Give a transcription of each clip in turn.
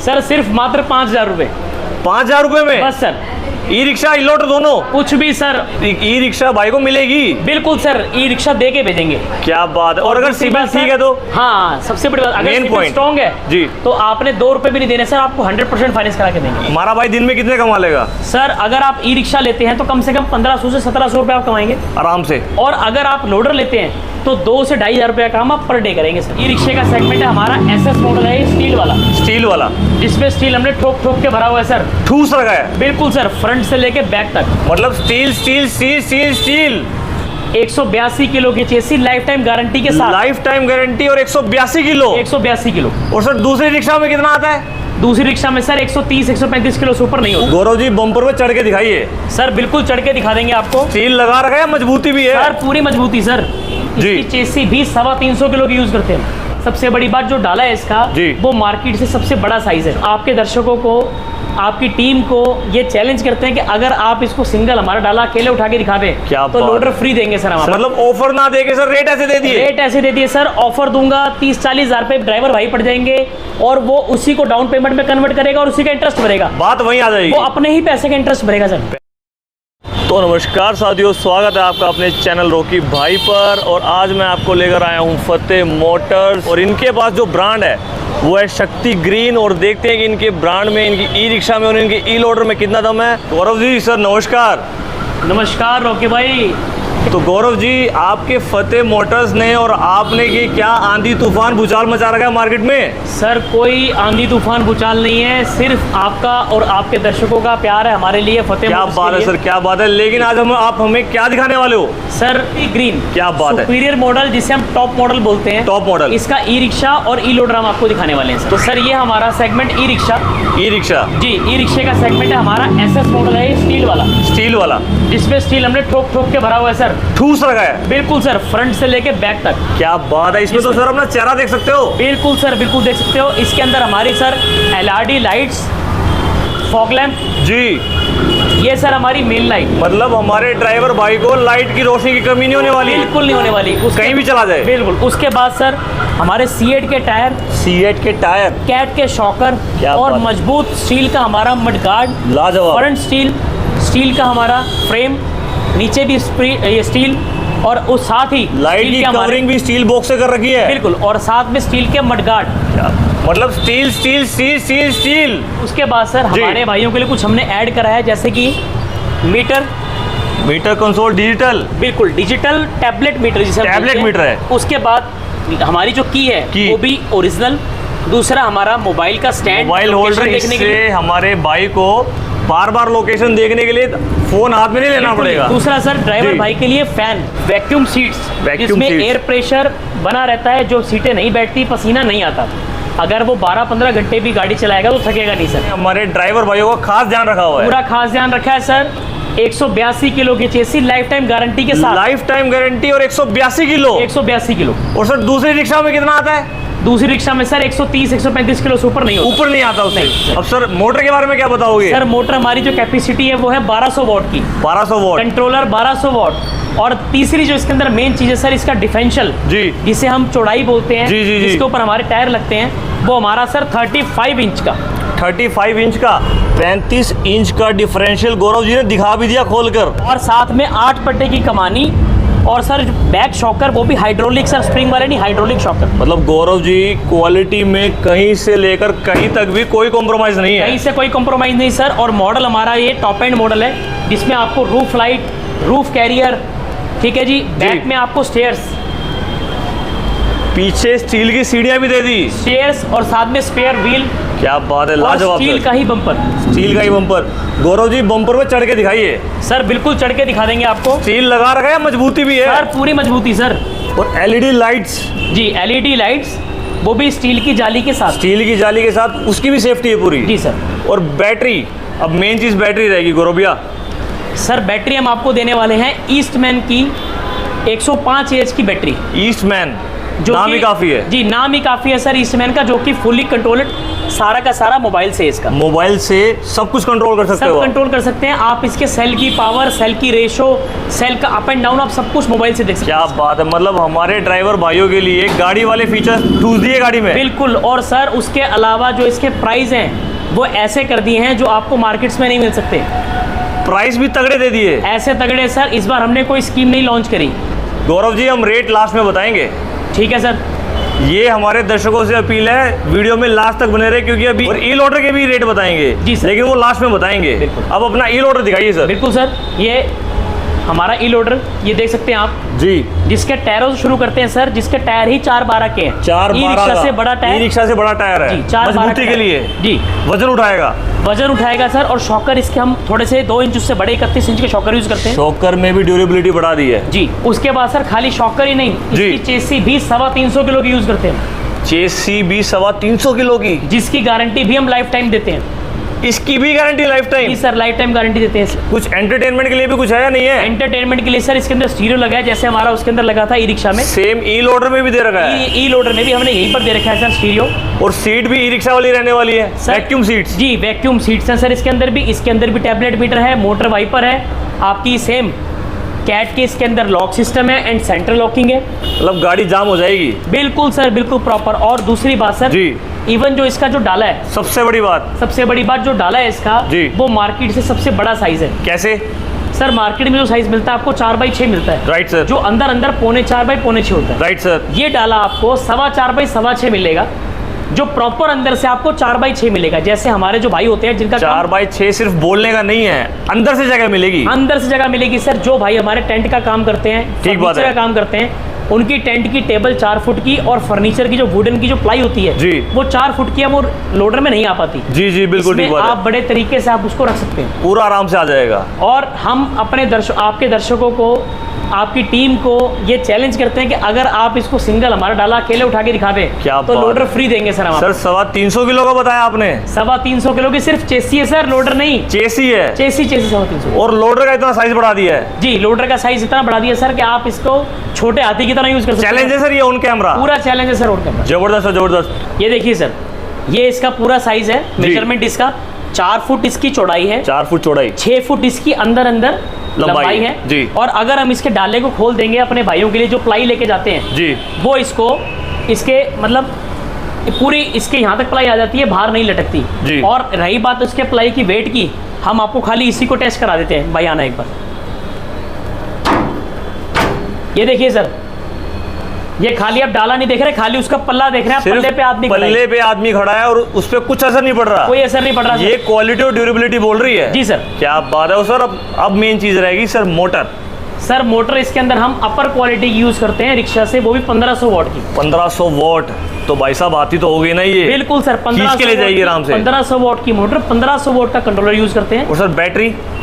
Sir सिर्फ मात्र 5,000 रुपए। 5,000 रुपए में बस सर। ई रिक्शा ई लोटर दोनों कुछ भी सर। ई रिक्शा भाई को मिलेगी? बिल्कुल सर, ई रिक्शा दे के भेजेंगे। क्या बात है। और अगर सिबिल ठीक है तो? हाँ, सबसे बड़ी बात, अगर सिबिल स्ट्रॉन्ग है जी तो आपने 2 रुपए भी नहीं देने सर, आपको 100% फाइनेंस करा के देंगे। हमारा भाई दिन में कितने कमा लेगा? सर अगर आप ई रिक्शा लेते हैं तो कम से कम 1500 से 1700 रुपए आप कमाएंगे आराम से। और अगर आप लोडर लेते हैं तो 2 से 2,500 रुपए का काम आप पर डे करेंगे सर। ई रिक्शे का सेगमेंट है हमारा एसएस मॉडल है, स्टील वाला। स्टील वाला जिसमें स्टील हमने ठोक ठोक के भरा हुआ है सर। ठूस रखा है? बिल्कुल सर, फ्रंट से लेके बैक तक। मतलब steel steel steel steel steel. 182 kilo की चेसी, लाइफ टाइम गारंटी के साथ। Life time guarantee. और 182 किलो? 182 किलो। और सर दूसरी रिक्शा में कितना आता है? दूसरी रिक्शा में सर 130-135 किलो से ऊपर नहीं होता। गौरव जी बम्पर पे चढ़ के दिखाइए। सर बिल्कुल चढ़ के दिखा देंगे आपको। स्टील लगा रखा है, मजबूती भी है? सर पूरी मजबूती सर। जी। इसकी चेसी भी 325 किलो की यूज करते हैं। सबसे बड़ी बात जो डाला है इसका जी। वो मार्केट से सबसे बड़ा साइज है। आपके दर्शकों को, आपकी टीम को ये चैलेंज करते हैं कि अगर आप इसको सिंगल हमारा डाला अकेले उठा के दिखा दें तो लोडर फ्री देंगे सर हम। मतलब ऑफर ना देके सर रेट ऐसे दे दिए? रेट ऐसे दे दिए सर, ऑफर दूंगा 30-40 हजार रुपए ड्राइवर भाई पड़ जाएंगे और वो उसी को डाउन पेमेंट में कन्वर्ट करेगा और उसी का इंटरेस्ट भरेगा। बात वहीं आ जाएगी, वो अपने ही पैसे का इंटरेस्ट भरेगा सर। तो नमस्कार साथियों, स्वागत है आपका अपने चैनल रॉकी भाई पर। और आज मैं आपको लेकर आया हूं फतेह मोटर्स और इनके पास जो ब्रांड है वो है शक्ति ग्रीन। और देखते हैं कि इनके ब्रांड में, इनकी ई रिक्शा में और इनके ई लोडर में कितना दम है। गौरव जी सर नमस्कार। नमस्कार रॉकी भाई। तो गौरव जी आपके फतेह मोटर्स ने और आपने ये क्या आंधी तूफान भूचाल मचा रखा है मार्केट में? सर कोई आंधी तूफान भूचाल नहीं है, सिर्फ आपका और आपके दर्शकों का प्यार है हमारे लिए फतेह क्या मोटर्स बात है सर, क्या बात है। लेकिन आज आप हमें क्या दिखाने वाले हो? सर ग्रीन, क्या बात है। सुपीरियर मॉडल जिसे हम टॉप मॉडल बोलते हैं। Top model. इसका ई रिक्शा और ई लोडर हम आपको दिखाने वाले हैं। तो सर ये हमारा segment E rickshaw. E rickshaw जी, ई रिक्शे का सेगमेंट है हमारा एसएस मॉडल है, स्टील वाला। स्टील वाला जिसमें स्टील हमने ठोक ठोक के भरा हुआ है सर। ठूस रखा है? बिल्कुल सर, फ्रंट से लेके बैक तक। क्या बात है। इसमें तो सर अपना चेहरा देख सकते हो? बिल्कुल सर, बिल्कुल देख सकते हो। इसके अंदर हमारी sir LED lights, fog lamp जी, ये सर हमारी मेन लाइट। मतलब हमारे ड्राइवर भाई को लाइट की रोशनी की कमी नहीं होने वाली? बिल्कुल नहीं होने वाली, कहीं भी चला जाए। बिल्कुल। उसके बाद सर हमारे सीएट के टायर, सीएट के टायर, कैट के शॉकर और मजबूत स्टील का हमारा मडगार्ड। लाजवाब। फ्रंट स्टील का हमारा फ्रेम, नीचे भी ये स्टील और उस साथ ही लाइट की कवरिंग भी स्टील बॉक्स से कर रखी है। बिल्कुल। और साथ में स्टील के मडगार्ड। मतलब steel steel steel steel steel. उसके बाद सर हमारे भाइयों के लिए कुछ हमने ऐड करा है, जैसे कि मीटर कंसोल डिजिटल। बिल्कुल डिजिटल टैबलेट मीटर जिसे टैबलेट मीटर है। उसके बाद हमारी जो की है वो भी ओरिजिनल। दूसरा हमारा मोबाइल का स्टैंड, मोबाइल होल्डर। इससे हमारे भाई को बार बार लोकेशन देखने के लिए फोन हाथ में नहीं लेना पड़ेगा। दूसरा सर ड्राइवर भाई के लिए फैन, वैक्यूम सीट्स जिसमें एयर प्रेशर बना रहता है, जो सीटें नहीं बैठती, पसीना नहीं आता। अगर वो 12-15 घंटे भी गाड़ी चलाएगा तो थकेगा नहीं सर। हमारे ड्राइवर भाइयों का खास ध्यान रखा हुआ है। पूरा खास ध्यान रखा है सर। 182 किलो की चेसी, लाइफ टाइम गारंटी के साथ। Life time guarantee. और 182 किलो? 182 किलो। और सर दूसरी रिक्शा में कितना आता है? दूसरी रिक्शा में सर 130-135 किलो से ऊपर नहीं होता। ऊपर नहीं आता उससे। अब सर मोटर के बारे में क्या बताओगे? सर मोटर हमारी जो कैपेसिटी है वो है 1200 वॉट की। 1200 वॉट। Controller 1200 what. और तीसरी जो इसके अंदर मेन चीज है सर, इसका डिफरेंशियल जी, जिसे हम चौड़ाई बोलते हैं, जिसके ऊपर हमारे टायर लगते हैं, वो हमारा सर 35 इंच का। 35 इंच का, 35 इंच का डिफरेंशियल गौरव जी ने दिखा भी दिया खोलकर। और साथ में 8 पट्टे की कमानी। और सर बैक शॉकर वो भी हाइड्रोलिक सर, स्प्रिंग वाले नहीं, हाइड्रोलिक शॉकर। मतलब गौरव जी क्वालिटी में कहीं से लेकर कहीं तक भी कोई कॉम्प्रोमाइज नहीं है? कहीं से कोई कॉम्प्रोमाइज नहीं सर। और मॉडल हमारा ये टॉप एंड मॉडल है, जिसमें आपको रूफ लाइट, रूफ कैरियर, ठीक है जी, बैक में आपको स्टेयर्स, पीछे स्टील की सीढ़ियां भी दे दी, स्टेयर्स और साथ में स्पेयर व्हील। क्या बात है, लाजवाब। स्टील का ही बम्पर। स्टील का ही बम्पर। गौरव जी बम्पर में चढ़ के दिखाइए। सर बिल्कुल चढ़ के दिखा देंगे आपको। स्टील लगा रखा है, मजबूती भी है सर, पूरी मजबूती सर। और एलईडी लाइट्स जी, एलईडी लाइट्स, वो भी स्टील की जाली के साथ। स्टील की जाली के साथ, उसकी भी सेफ्टी है पूरी। जी सर। और बैटरी, अब मेन चीज बैटरी रहेगी गौरव भैया। सर बैटरी हम आपको देने वाले हैं ईस्टमैन की 105 एच की बैटरी। ईस्टमैन जो नाम ही काफी है। जी, नाम ही काफी है सर ईस्टमैन का, जो कि फुली कंट्रोल्ड सारा का सारा मोबाइल से, इसका मोबाइल से सब कुछ कंट्रोल कर सकते हो। सब कंट्रोल कर सकते हैं आप। इसके सेल की पावर, सेल की रेशो, सेल का अप एंड डाउन, आप सब कुछ मोबाइल से देख सकते हैं। क्या बात है, मतलब हमारे ड्राइवर भाइयों के लिए गाड़ी वाले फीचर ठूस दिए गाड़ी में। बिल्कुल। और सर उसके अलावा जो इसके प्राइस हैं वो ऐसे कर दिए हैं जो आपको मार्केट्स में नहीं मिल सकते। प्राइस भी तगड़े दे दिए, ऐसे तगड़े सर, इस बार हमने कोई स्कीम नहीं लॉन्च करी। गौरव जी हम रेट लास्ट में बताएंगे। ठीक है सर। ये हमारे दर्शकों से अपील है, वीडियो में लास्ट तक बने रहे, क्योंकि अभी ई लोडर के भी रेट बताएंगे जी सर, लेकिन वो लास्ट में बताएंगे। बिल्कुल। अब अपना ई लोडर दिखाइए सर। बिल्कुल सर, ये हमारा ई लोडर, ये देख सकते हैं आप जी, जिसके टायरों से शुरू करते हैं सर, जिसके टायर ही 412 के हैं। 412 ई-रिक्शा से बड़ा टायर, ई-रिक्शा से बड़ा टायर है जी, 412 मजबूती के लिए जी, वजन उठाएगा। वजन उठाएगा सर। और शॉकर इसके हम थोड़े से 2 इंच उससे बड़े 31 इंच के शॉकर यूज करते हैं। शॉकर में भी ड्यूरेबिलिटी बढ़ा दी है जी। उसके बाद सर खाली शॉकर ही नहीं, जी। इसकी चेसी भी 325 किलो की यूज करते हैं, चेसी भी 325 किलो की, जिसकी गारंटी भी हम लाइफ टाइम देते हैं। इसकी भी गारंटी लाइफ टाइम? जी सर, लाइफ टाइम गारंटी देते हैं। कुछ एंटरटेनमेंट के लिए भी कुछ है या नहीं है? एंटरटेनमेंट के लिए सर इसके अंदर स्टीरियो लगा है, जैसे हमारा उसके अंदर लगा था ई रिक्शा में। सेम ई लोडर में भी दे रखा है। ई लोडर में भी हमने यहीं पर दे रखा है सर स्टीरियो। और सीट भी ई रिक्शा वाली रहने वाली है, वैक्यूम सीट्स। जी, वैक्यूम सीट्स हैं सर इसके अंदर भी। इसके अंदर भी टैबलेट मीटर है, मोटर वाइपर है आपकी, सेम कैट के इसके अंदर लॉक सिस्टम है एंड सेंटर लॉकिंग है। मतलब गाड़ी जाम हो जाएगी। बिल्कुल सर, बिल्कुल प्रॉपर। और दूसरी बात सर जी, इवन जो इसका जो डाला है, सबसे बड़ी बात जो डाला है इसका जी, वो मार्केट से सबसे बड़ा साइज है। कैसे सर? मार्केट में जो साइज मिलता है आपको 4x6 मिलता है, राइट सर, जो अंदर 4.25 होता है, राइट सर। ये डाला आपको 4.25x6 मिलेगा, जो प्रॉपर अंदर से आपको 4x6 मिलेगा। जैसे हमारे जो भाई होते हैं जिनका 4x6 सिर्फ बोलने का नहीं है, अंदर से जगह मिलेगी। अंदर से जगह मिलेगी सर। जो भाई हमारे टेंट का काम करते हैं, ठीक बात है, का काम करते हैं, उनकी टेंट की टेबल 4 फुट की और फर्नीचर की जो वुडन की जो प्लाई होती है जी, वो 4 फुट की है, वो लोडर में नहीं आ पाती। जी जी बिल्कुल ठीक बात है। आप बड़े तरीके से आप उसको रख सकते हैं, पूरा आराम से आ जाएगा। और हम अपने आपके दर्शकों को, आपकी टीम को ये चैलेंज करते हैं कि अगर आप इसको सिंगल हमारा डाला अकेले उठा के दिखा दें क्या तो लोडर फ्री देंगे सर हम। सर 325 किलो का बताया आपने? 325 किलो की सिर्फ चेसी है सर, लोडर नहीं। चेसी है, चेसी 325। और लोडर का इतना साइज बढ़ा दिया है? जी, लोडर का साइज इतना बढ़ा दिया सर कि आप इसको छोटे हाथी की तरह यूज कर सकते हैं। चैलेंज है सर ये ऑन कैमरा? पूरा चैलेंज है सर ऑन कैमरा। जबरदस्त है, जबरदस्त। ये देखिए सर, ये इसका पूरा साइज है, मेजरमेंट इसका 4 फुट इसकी चौड़ाई है, 4 फुट चौड़ाई, 6 फुट इसकी अंदर लंबाई है जी। और अगर हम इसके डाले को खोल देंगे अपने भाइयों के लिए जो प्लाई लेके जाते हैं जी, वो इसको इसके मतलब पूरी इसके यहाँ तक प्लाई आ जाती है, बाहर नहीं लटकती जी। और रही बात उसके प्लाई की वेट की, हम आपको खाली इसी को टेस्ट करा देते हैं। भाई आना एक बार, ये देखिए सर, ये खाली आप डाला नहीं देख रहे, खाली उसका पल्ला देख रहे हैं, पल्ले पे आदमी खड़ा है। पल्ले पे आदमी खड़ा है और उस पे कुछ असर नहीं पड़ रहा, कोई असर नहीं पड़ रहा। ये क्वालिटी और ड्यूरेबिलिटी बोल रही है। जी सर। क्या बात है। सर अब मेन चीज रहेगी सर मोटर। सर मोटर इसके अंदर हम अपर क्वालिटी यूज करते हैं रिक्शा से, वो भी 1500 वॉट की। 1500 वॉट तो भाई साहब आती तो होगी ना ये? बिल्कुल सर, 1500 के ले जाएगी आराम से। 1500 वॉट की मोटर, 1500 वॉट का कंट्रोलर यूज करते हैं। और सर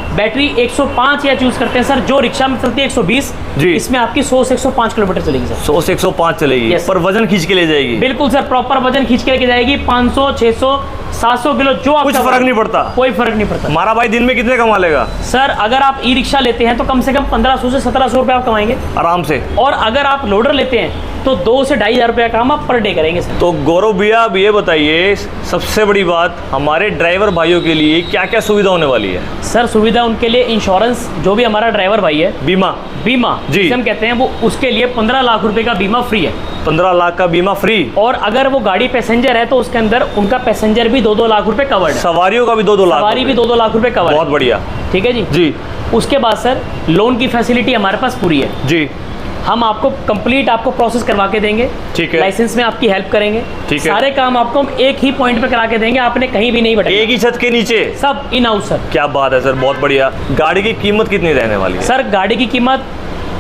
बैटरी 105 या यूज करते हैं सर, जो रिक्शा में चलती है 120 जी, इसमें आपकी 100 से 105 किलोमीटर चलेगी सर। 100 से 105 चलेगी। Yes, पर वजन खींच के ले जाएगी? बिल्कुल सर, प्रॉपर वजन खींच के लेके जाएगी। 500, 600, 700 किलो जो कुछ फर्क नहीं पड़ता? कोई फर्क नहीं पड़ता। हमारा भाई दिन में कितने कमा लेगा? सर अगर आप ई रिक्शा लेते हैं तो कम से कम 1500 से 1700 रुपये आप कमाएंगे आराम से, और अगर आप लोडर लेते हैं तो 2 से 2,500 रुपया काम आप पर डे करेंगे सर। तो गौरव भैया अब ये बताइए, सबसे बड़ी बात हमारे ड्राइवर भाइयों के लिए क्या क्या सुविधा होने वाली है? सर सुविधा उनके लिए इंश्योरेंस, जो भी हमारा ड्राइवर भाई है, बीमा जी जिसे हम कहते हैं, वो उसके लिए 15 लाख रुपए का बीमा फ्री है। 15 लाख का बीमा फ्री। और अगर वो गाड़ी पैसेंजर है तो उसके अंदर उनका पैसेंजर भी 2-2 लाख रुपए कवर्ड है। सवारियों का भी 2-2 लाख, सवारी भी 2-2 लाख रुपए कवर्ड। बहुत बढ़िया। ठीक है जी। उसके बाद सर लोन की फैसिलिटी हमारे पास पूरी है जी। हम आपको कंप्लीट आपको प्रोसेस करवा के देंगे, ठीक है। लाइसेंस में आपकी हेल्प करेंगे, ठीक है। सारे काम आपको हम एक ही पॉइंट पे करा के देंगे, आपने कहीं भी नहीं भटकना, एक ही छत के नीचे सब इन हाउस सर। क्या बात है सर, बहुत बढ़िया। गाड़ी की कीमत कितनी रहने वाली है? सर गाड़ी की कीमत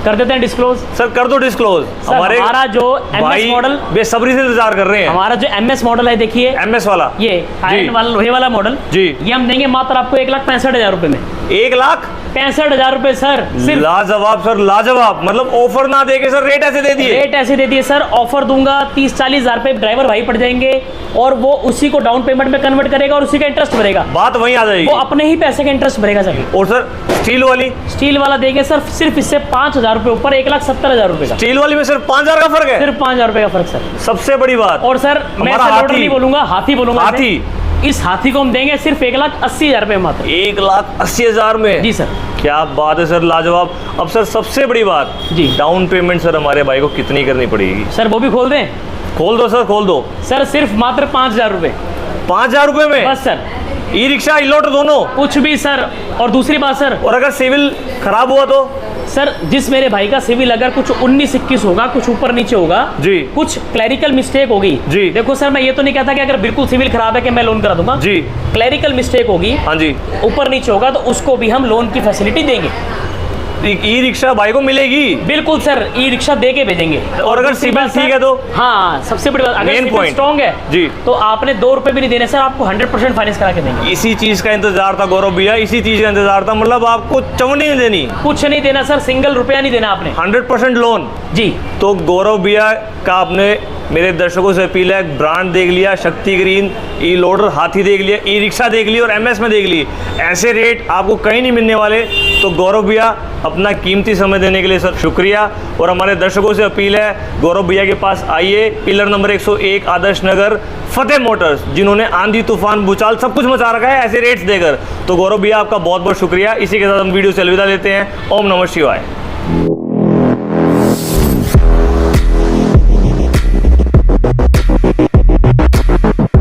कर देते हैं डिस्क्लोज। सर कर दो डिस्क्लोज। हमारा जो एमएस मॉडल बेसब्री से इंतजार कर रहे हैं, हमारा जो एमएस मॉडल है, देखिए एमएस वाला, ये आयरन वाला लोहे वाला मॉडल जी, ये हम देंगे मात्र आपको 1,65,000 रुपए में। 1,65,000 65,000 रुपए सर, सिर्फ। लाजवाब सर, लाजवाब। मतलब ऑफर ना देके सर रेट ऐसे दे दिए? रेट ऐसे दे दिए सर, ऑफर दूंगा 30-40 हजार रुपए ड्राइवर भाई पड़ जाएंगे और वो उसी को डाउन पेमेंट में कन्वर्ट करेगा और उसी का इंटरेस्ट भरेगा। बात वहीं आ जाएगी, वो अपने ही पैसे का इंटरेस्ट भरेगा सर। और सर स्टील वाली? स्टील वाला देंगे सर सिर्फ इससे 5,000 रुपए ऊपर, 1,70,000 रुपए का। स्टील वाली में सिर्फ 5,000 का फर्क है? सिर्फ 5,000 रुपए का फर्क सर। सबसे बड़ी बात। और सर मैं हमारा लोडर नहीं बोलूंगा, हाथी बोलूंगा। हाथी? इस हाथी को हम देंगे सिर्फ 1,80,000 रुपए मात्र। 1,80,000 में? जी सर। क्या बात है सर, लाजवाब। अब सर सबसे बड़ी बात जी, डाउन पेमेंट सर हमारे भाई को कितनी करनी पड़ेगी? सर वो भी खोल दें? खोल दो सर, खोल दो सर। सिर्फ मात्र 5,000 रुपए। 5,000 रुपए में? बस सर। ई रिक्शा, ई लोडर दोनों? कुछ भी सर। और दूसरी बात सर, और अगर सिविल खराब हुआ तो? सर जिस मेरे भाई का सिविल अगर कुछ 19-21 होगा, कुछ ऊपर नीचे होगा जी, कुछ क्लैरिकल मिस्टेक होगी जी, देखो सर मैं ये तो नहीं कहता कि अगर बिल्कुल सिविल खराब है कि मैं लोन करा दूंगा जी, क्लैरिकल मिस्टेक होगी, हाँ जी, ऊपर नीचे होगा तो उसको भी हम लोन की फैसिलिटी देंगे। ई रिक्शा भाई को मिलेगी? बिल्कुल सर, ई रिक्शा दे के भेजेंगे। और अगर सिविल ठीक है तो? हाँ, सबसे बड़ी बात, अगर सिविल स्ट्रॉन्ग है जी तो आपने 2 रुपए भी नहीं देने सर, आपको 100% फाइनेंस करा के देंगे। इसी चीज का इंतजार था गौरव भैया, इसी चीज का इंतजार था। मतलब आपको चवनी नहीं देनी, कुछ नहीं देना सर, सिंगल रुपया नहीं देना आपने, 100% लोन जी। तो गौरव भैया का आपने मेरे दर्शकों से अपील है, ब्रांड देख लिया, शक्ति ग्रीन, ई लोडर, हाथी देख लिया, ई रिक्शा देख ली और एमएस में देख ली, ऐसे रेट आपको कहीं नहीं मिलने वाले। तो गौरव भैया अपना कीमती समय देने के लिए सर शुक्रिया। और हमारे दर्शकों से अपील है, गौरव भैया के पास आइए, पिलर नंबर 101 आदर्श नगर, फतेह मोटर्स, जिन्होंने आंधी तूफान भूचाल सब कुछ मचा रखा है ऐसे रेट्स देकर। तो गौरव भैया आपका बहुत बहुत शुक्रिया। इसी के साथ हम वीडियो से अलविदा लेते हैं। ओम नमः शिवाय।